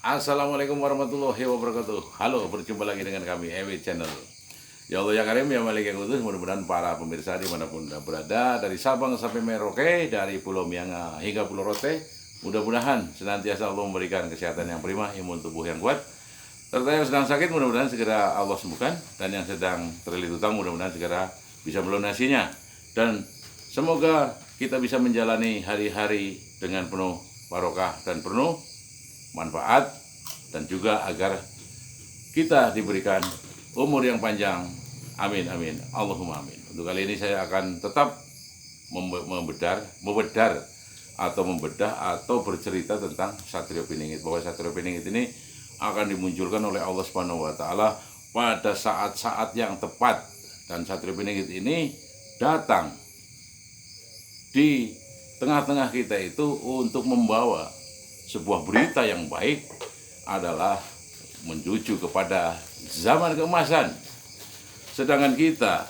Assalamualaikum warahmatullahi wabarakatuh. Halo, berjumpa lagi dengan kami Ewi Channel. Ya Allah ya Karim, ya Malik yang kudus. Mudah-mudahan para pemirsa dimanapun Anda berada, dari Sabang sampai Merauke, dari Pulau Mianga hingga Pulau Rote, mudah-mudahan senantiasa Allah memberikan kesehatan yang prima, imun tubuh yang kuat, serta yang sedang sakit mudah-mudahan segera Allah sembuhkan, dan yang sedang terlilit utang mudah-mudahan segera bisa melunasinya. Dan semoga kita bisa menjalani hari-hari dengan penuh barokah dan penuh manfaat, dan juga agar kita diberikan umur yang panjang. Amin amin. Allahumma amin. Untuk kali ini saya akan tetap membedah atau bercerita tentang Satrio Piningit, bahwa Satrio Piningit ini akan dimunculkan oleh Allah Subhanahu wa taala pada saat-saat yang tepat, dan Satrio Piningit ini datang di tengah-tengah kita itu untuk membawa sebuah berita yang baik, adalah menuju kepada zaman keemasan. Sedangkan kita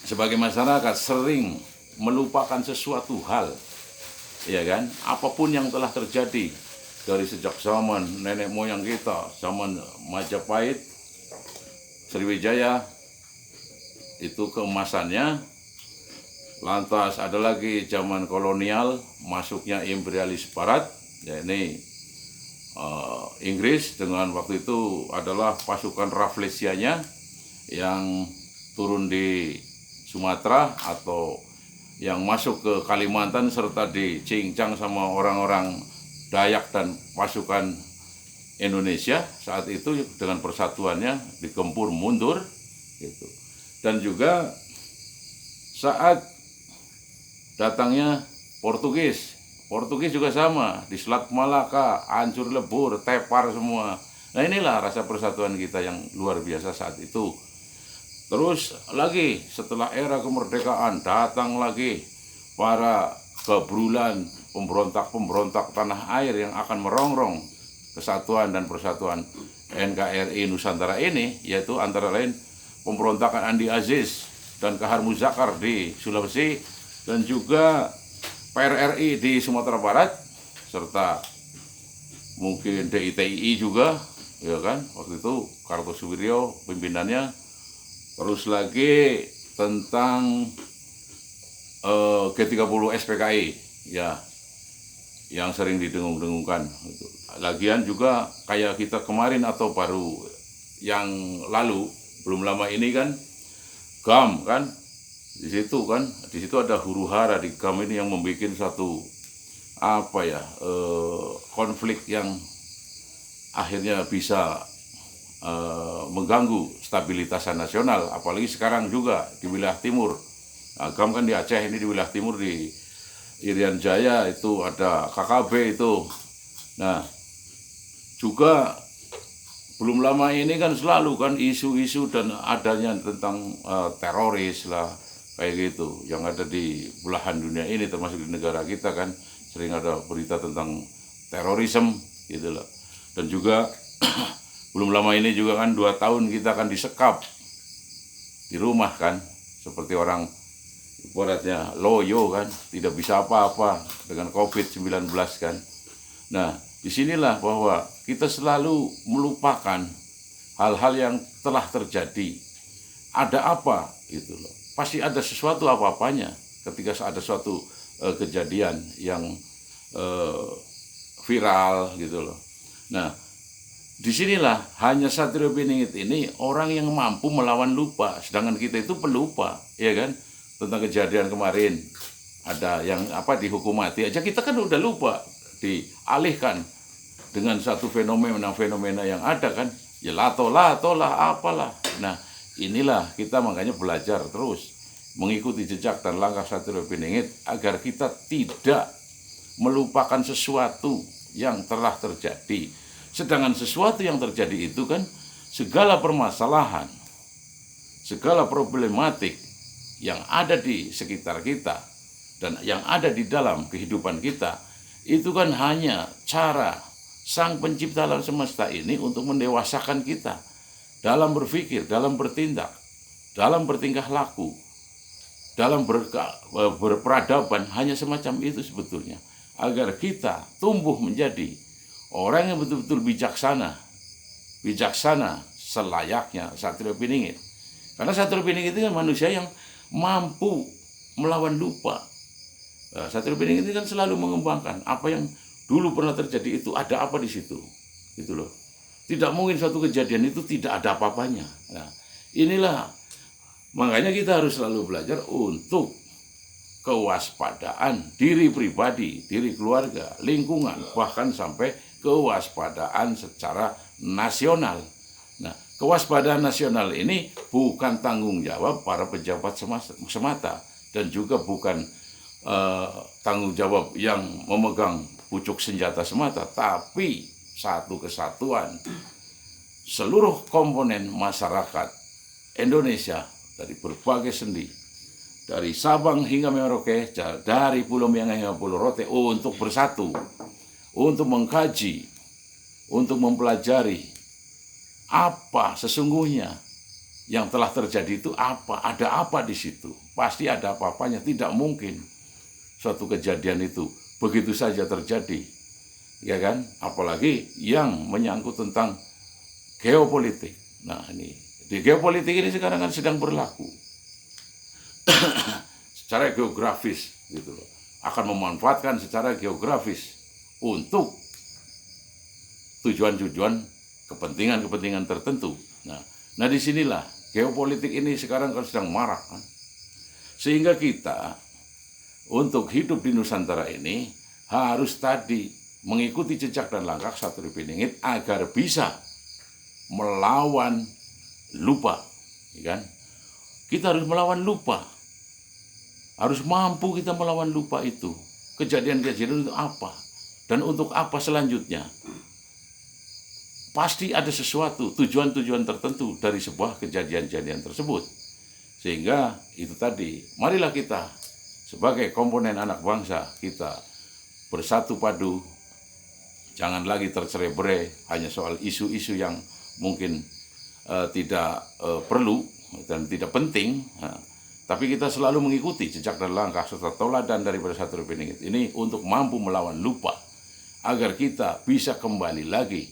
sebagai masyarakat sering melupakan sesuatu hal, ya kan? Apapun yang telah terjadi dari sejak zaman nenek moyang kita, zaman Majapahit, Sriwijaya, itu keemasannya. Lantas ada lagi zaman kolonial, masuknya imperialis barat, yakni Inggris, dengan waktu itu adalah pasukan Rafflesianya yang turun di Sumatera atau yang masuk ke Kalimantan, serta dicincang sama orang-orang Dayak dan pasukan Indonesia saat itu dengan persatuannya digempur mundur gitu. Dan juga saat datangnya Portugis juga sama, di Selat Malaka hancur lebur, tepar semua. Nah inilah rasa persatuan kita yang luar biasa saat itu. Terus lagi setelah era kemerdekaan datang lagi para kebrulan pemberontak tanah air yang akan merongrong kesatuan dan persatuan NKRI Nusantara ini, yaitu antara lain pemberontakan Andi Aziz dan Kahar Muzakar di Sulawesi, dan juga PRRI di Sumatera Barat, serta mungkin DITII juga, ya kan, waktu itu Kartosuwiryo pimpinannya. Terus lagi tentang G30 SPKI, ya, yang sering didengung-dengungkan. Lagian juga kayak kita kemarin atau baru yang lalu, belum lama ini kan, GAM kan, di situ ada huru hara di GAM ini yang membuat satu konflik yang akhirnya bisa mengganggu stabilitas nasional, apalagi sekarang juga di wilayah timur. Nah, GAM kan di Aceh, ini di wilayah timur di Irian Jaya itu ada KKB itu. Nah, juga belum lama ini kan selalu kan isu-isu dan adanya tentang teroris lah, kayak gitu, yang ada di belahan dunia ini, termasuk di negara kita kan sering ada berita tentang terorisme gitu loh. Dan juga belum lama ini juga kan 2 tahun kita akan disekap di rumah kan, seperti orang ibaratnya loyo kan, tidak bisa apa-apa dengan COVID-19 kan. Nah disinilah bahwa kita selalu melupakan hal-hal yang telah terjadi. Ada apa gitu loh, pasti ada sesuatu apa-apanya ketika ada suatu kejadian yang viral gitu loh. Nah disinilah hanya Satrio Piningit ini orang yang mampu melawan lupa, sedangkan kita itu pelupa, ya kan. Tentang kejadian kemarin ada yang dihukum mati aja kita kan udah lupa, dialihkan dengan satu fenomena yang ada kan, ya lato lah apalah. Nah inilah kita makanya belajar terus mengikuti jejak dan langkah Satrio Piningit agar kita tidak melupakan sesuatu yang telah terjadi. Sedangkan sesuatu yang terjadi itu kan segala permasalahan, segala problematik yang ada di sekitar kita dan yang ada di dalam kehidupan kita, itu kan hanya cara Sang Pencipta alam semesta ini untuk mendewasakan kita dalam berpikir, dalam bertindak, dalam bertingkah laku, dalam berperadaban, hanya semacam itu sebetulnya. Agar kita tumbuh menjadi orang yang betul-betul bijaksana selayaknya Satrio Piningit. Karena Satrio Piningit itu kan manusia yang mampu melawan lupa. Nah, Satrio Piningit itu kan selalu mengembangkan apa yang dulu pernah terjadi, itu ada apa di situ, gitu loh. Tidak mungkin suatu kejadian itu tidak ada apa-apanya. Nah, inilah makanya kita harus selalu belajar untuk kewaspadaan diri pribadi, diri keluarga, lingkungan, bahkan sampai kewaspadaan secara nasional. Nah, kewaspadaan nasional ini bukan tanggung jawab para pejabat semata, dan juga bukan tanggung jawab yang memegang pucuk senjata semata, tapi satu kesatuan seluruh komponen masyarakat Indonesia dari berbagai sendi, dari Sabang hingga Merauke, dari Pulau Miangas hingga Pulau Rote, untuk bersatu, untuk mengkaji, untuk mempelajari apa sesungguhnya yang telah terjadi itu, apa, ada apa di situ. Pasti ada apa-apanya, tidak mungkin suatu kejadian itu begitu saja terjadi, ya kan? Apalagi yang menyangkut tentang geopolitik. Nah, ini di geopolitik ini sekarang kan sedang berlaku secara geografis, gitu loh. Akan memanfaatkan secara geografis untuk tujuan-tujuan kepentingan-kepentingan tertentu. Nah disinilah geopolitik ini sekarang kan sedang marak, kan? Sehingga kita untuk hidup di Nusantara ini harus tadi mengikuti jejak dan langkah Satrio Piningit agar bisa melawan lupa, ya kan? Kita harus melawan lupa, harus mampu kita melawan lupa itu. Kejadian-kejadian itu apa dan untuk apa selanjutnya? Pasti ada sesuatu, tujuan-tujuan tertentu dari sebuah kejadian-kejadian tersebut. Sehingga itu tadi, marilah kita sebagai komponen anak bangsa, kita bersatu padu, jangan lagi tercerai-berai hanya soal isu-isu yang mungkin tidak perlu dan tidak penting. Tapi kita selalu mengikuti jejak dan langkah serta teladan daripada Satrio Piningit ini untuk mampu melawan lupa, agar kita bisa kembali lagi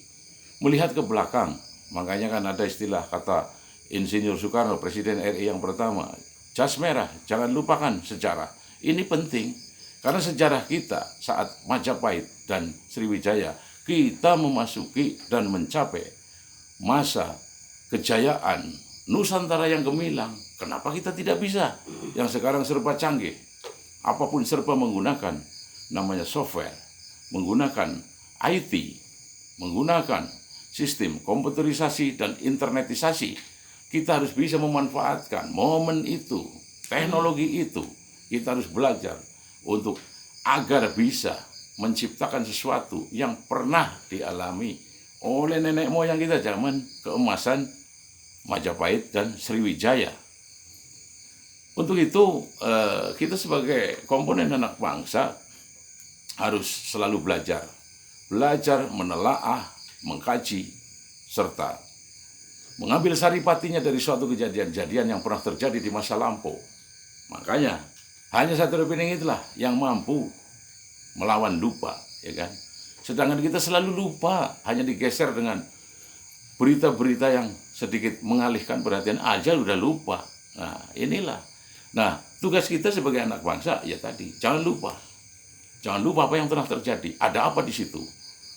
melihat ke belakang. Makanya kan ada istilah kata Insinyur Soekarno, Presiden RI yang pertama, jas merah, jangan lupakan sejarah. Ini penting, karena sejarah kita saat Majapahit dan Sriwijaya, kita memasuki dan mencapai masa kejayaan Nusantara yang gemilang. Kenapa kita tidak bisa? Yang sekarang serba canggih, apapun serba menggunakan namanya software, menggunakan IT, menggunakan sistem komputerisasi dan internetisasi. Kita harus bisa memanfaatkan momen itu, teknologi itu. Kita harus belajar untuk agar bisa menciptakan sesuatu yang pernah dialami oleh nenek moyang kita zaman keemasan Majapahit dan Sriwijaya. Untuk itu kita sebagai komponen anak bangsa harus selalu belajar menelaah, mengkaji, serta mengambil saripatinya dari suatu kejadian-kejadian yang pernah terjadi di masa lampau. Makanya hanya Satrio Piningit itulah yang mampu melawan lupa, ya kan? Sedangkan kita selalu lupa, hanya digeser dengan berita-berita yang sedikit mengalihkan perhatian aja udah lupa. Nah, inilah. Nah, tugas kita sebagai anak bangsa ya tadi, jangan lupa apa yang telah terjadi, ada apa di situ.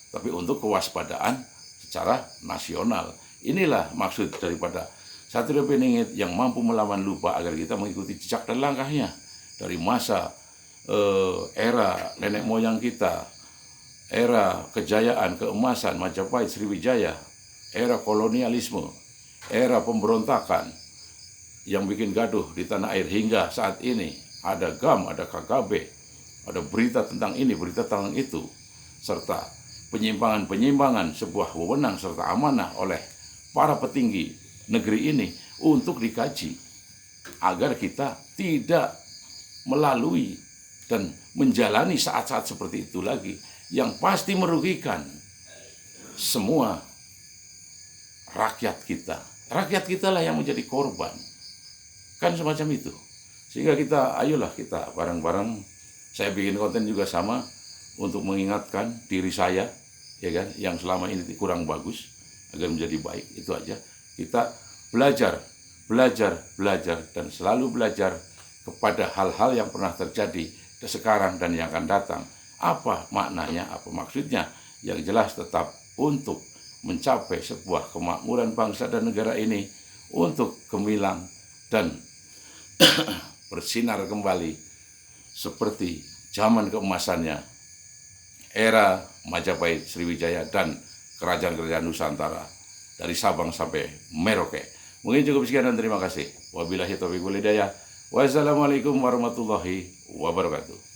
Tapi untuk kewaspadaan secara nasional. Inilah maksud daripada Satrio Piningit yang mampu melawan lupa, agar kita mengikuti jejak dan langkahnya dari masa era nenek moyang kita, era kejayaan, keemasan Majapahit, Sriwijaya, era kolonialisme, era pemberontakan yang bikin gaduh di tanah air hingga saat ini. Ada GAM, ada KKB, ada berita tentang ini, berita tentang itu, serta penyimpangan-penyimpangan sebuah wewenang serta amanah oleh para petinggi negeri ini untuk dikaji, agar kita tidak melalui dan menjalani saat-saat seperti itu lagi, yang pasti merugikan semua rakyat kita. Rakyat kita lah yang menjadi korban, kan semacam itu. Sehingga kita, ayolah kita bareng-bareng, saya bikin konten juga sama untuk mengingatkan diri saya, ya kan, yang selama ini kurang bagus agar menjadi baik. Itu aja. Kita belajar, dan selalu belajar kepada hal-hal yang pernah terjadi sekarang dan yang akan datang. Apa maknanya, apa maksudnya? Yang jelas tetap untuk mencapai sebuah kemakmuran bangsa dan negara ini, untuk gemilang dan bersinar kembali seperti zaman keemasannya era Majapahit, Sriwijaya, dan kerajaan-kerajaan Nusantara dari Sabang sampai Merauke. Mungkin cukup sekian dan terima kasih. Wabillahi taufiq wal hidayah. Wassalamualaikum warahmatullahi wabarakatuh.